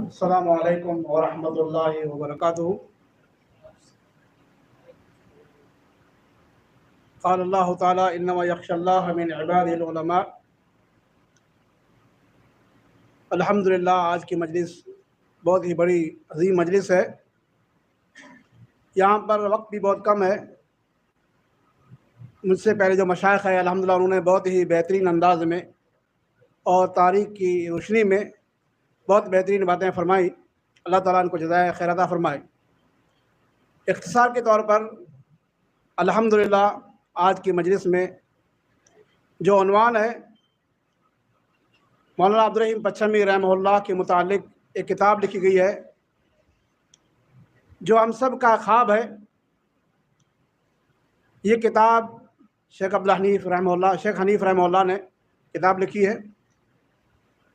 السلام علیکم ورحمۃ اللہ وبرکاتہ۔ قال اللہ تعالیٰ انما یخشی اللہ من عبادہ العلماء۔ الحمدللہ آج کی مجلس بہت ہی بڑی عظیم مجلس ہے۔ یہاں پر وقت بھی بہت کم ہے۔ مجھ سے پہلے جو مشائخ ہیں الحمدللہ انہوں نے بہت ہی بہترین انداز میں اور تاریخ کی روشنی میں بہت بہترین باتیں فرمائی۔ اللہ تعالیٰ ان کو جزائے خیر عطا فرمائے۔ اختصار کے طور پر الحمدللہ آج کی مجلس میں جو عنوان ہے مولانا عبدالرحیم پچھمی رحمہ اللہ کے متعلق ایک کتاب لکھی گئی ہے جو ہم سب کا خواب ہے۔ یہ کتاب شیخ حنیف رحمہ اللہ نے کتاب لکھی ہے۔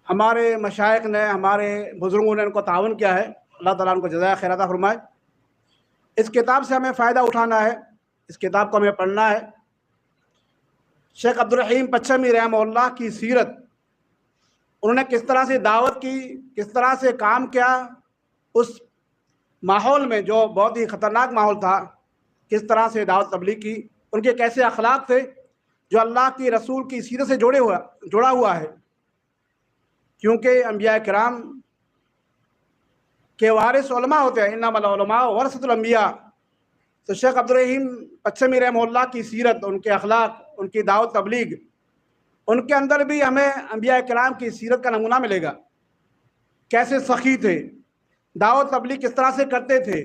ہمارے مشائخ نے، ہمارے بزرگوں نے ان کو تعاون کیا ہے۔ اللہ تعالیٰ ان کو جزائے خیر عطا فرمائے۔ اس کتاب سے ہمیں فائدہ اٹھانا ہے، اس کتاب کو ہمیں پڑھنا ہے۔ شیخ عبدالرحیم پچھمی رحمہ اللہ کی سیرت، انہوں نے کس طرح سے دعوت کی، کس طرح سے کام کیا، اس ماحول میں جو بہت ہی خطرناک ماحول تھا کس طرح سے دعوت تبلیغ کی، ان کے کیسے اخلاق تھے جو اللہ کی رسول کی سیرت سے جڑا ہوا ہے۔ کیونکہ انبیاء کرام کے وارث علماء ہوتے ہیں، انما العلماء ورثۃ الانبیاء۔ تو شیخ عبدالرحیم پچھمی رحمہ اللہ کی سیرت، ان کے اخلاق، ان کی دعوت تبلیغ، ان کے اندر بھی ہمیں انبیاء کرام کی سیرت کا نمونہ ملے گا۔ کیسے سخی تھے، دعوت تبلیغ کس طرح سے کرتے تھے۔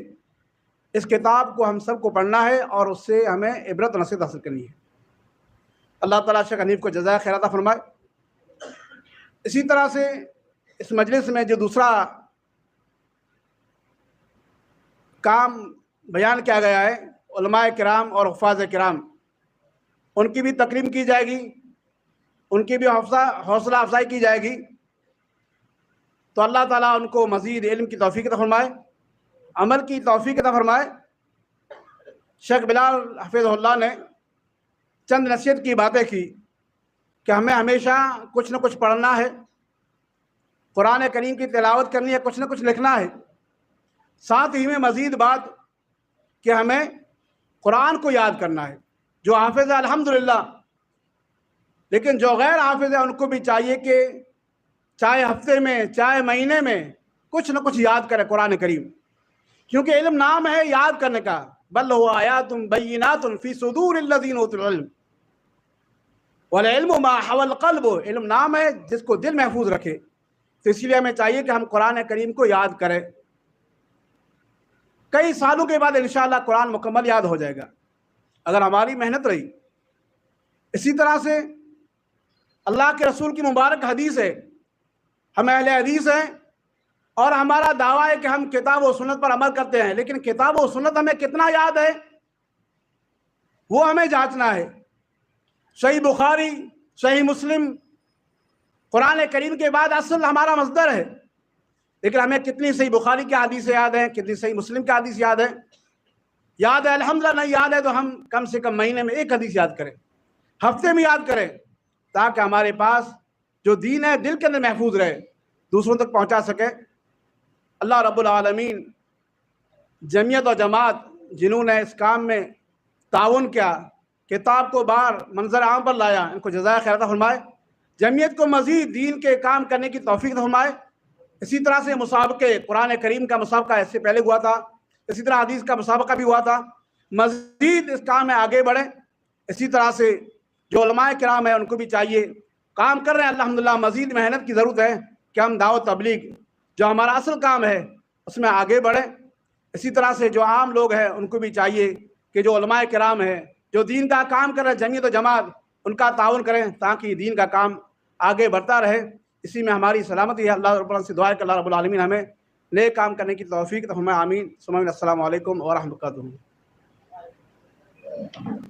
اس کتاب کو ہم سب کو پڑھنا ہے اور اس سے ہمیں عبرت و نصیحت حاصل کرنی ہے۔ اللہ تعالیٰ شیخ حنیف کو جزائے خیر عطا فرمائے۔ اسی طرح سے اس مجلس میں جو دوسرا کام بیان کیا گیا ہے، علماء کرام اور حفاظ کرام، ان کی بھی تکریم کی جائے گی، ان کی بھی حوصلہ افزائی کی جائے گی۔ تو اللہ تعالیٰ ان کو مزید علم کی توفیق عطا فرمائے، عمل کی توفیق عطا فرمائے۔ شیخ بلال حفظہ اللہ نے چند نصیحت کی باتیں کی کہ ہمیں ہمیشہ کچھ نہ کچھ پڑھنا ہے، قرآن کریم کی تلاوت کرنی ہے، کچھ نہ کچھ لکھنا ہے۔ ساتھ ہی میں مزید بات کہ ہمیں قرآن کو یاد کرنا ہے۔ جو حافظ ہے الحمدللہ، لیکن جو غیر حافظ ہے ان کو بھی چاہیے کہ چاہے ہفتے میں چاہے مہینے میں کچھ نہ کچھ یاد کرے قرآن کریم، کیونکہ علم نام ہے یاد کرنے کا، بل هو آیات بینات فی صدور الذین اوتوا العلم والعلم ما حوى القلب۔ علم نام ہے جس کو دل محفوظ رکھے۔ تو اسی لیے ہمیں چاہیے کہ ہم قرآن کریم کو یاد کریں۔ کئی سالوں کے بعد انشاءاللہ قرآن مکمل یاد ہو جائے گا اگر ہماری محنت رہی۔ اسی طرح سے اللہ کے رسول کی مبارک حدیث ہے، ہم اہل حدیث ہیں اور ہمارا دعویٰ ہے کہ ہم کتاب و سنت پر عمل کرتے ہیں، لیکن کتاب و سنت ہمیں کتنا یاد ہے وہ ہمیں جانچنا ہے۔ صحیح بخاری، صحیح مسلم قرآن کریم کے بعد اصل ہمارا مصدر ہے، لیکن ہمیں کتنی صحیح بخاری کی حدیث یاد ہیں، کتنی صحیح مسلم کی حدیث یاد ہے؟ یاد ہے الحمدللہ، نہیں یاد ہے تو ہم کم سے کم مہینے میں ایک حدیث یاد کریں، ہفتے میں یاد کریں، تاکہ ہمارے پاس جو دین ہے دل کے اندر محفوظ رہے، دوسروں تک پہنچا سکے۔ اللہ رب العالمین جمعیت و جماعت جنہوں نے اس کام میں تعاون کیا، کتاب کو باہر منظر عام پر لایا، ان کو جزائے خیر عطا فرمائے۔ جمعیت کو مزید دین کے کام کرنے کی توفیق عطا فرمائے۔ اسی طرح سے مسابقے، قرآن کریم کا مسابقہ اس سے پہلے ہوا تھا، اسی طرح حدیث کا مسابقہ بھی ہوا تھا، مزید اس کام میں آگے بڑھیں۔ اسی طرح سے جو علماء کرام ہیں ان کو بھی چاہیے، کام کر رہے ہیں الحمدللہ، مزید محنت کی ضرورت ہے کہ ہم دعوت تبلیغ جو ہمارا اصل کام ہے اس میں آگے بڑھیں۔ اسی طرح سے جو عام لوگ ہیں ان کو بھی چاہیے کہ جو علماء کرام ہیں جو دین کا کام کر رہے ہیں، جمعیت و جماعت، ان کا تعاون کریں تاکہ دین کا کام آگے بڑھتا رہے۔ اسی میں ہماری سلامتی ہے۔ اللہ رب العالمین سے دعا ہے کہ اللہ رب العالمین ہمیں نیک کام کرنے کی توفیق عطا فرمائے۔ آمین ثم آمین۔ السلام علیکم ورحمۃ اللہ وبرکاتہ۔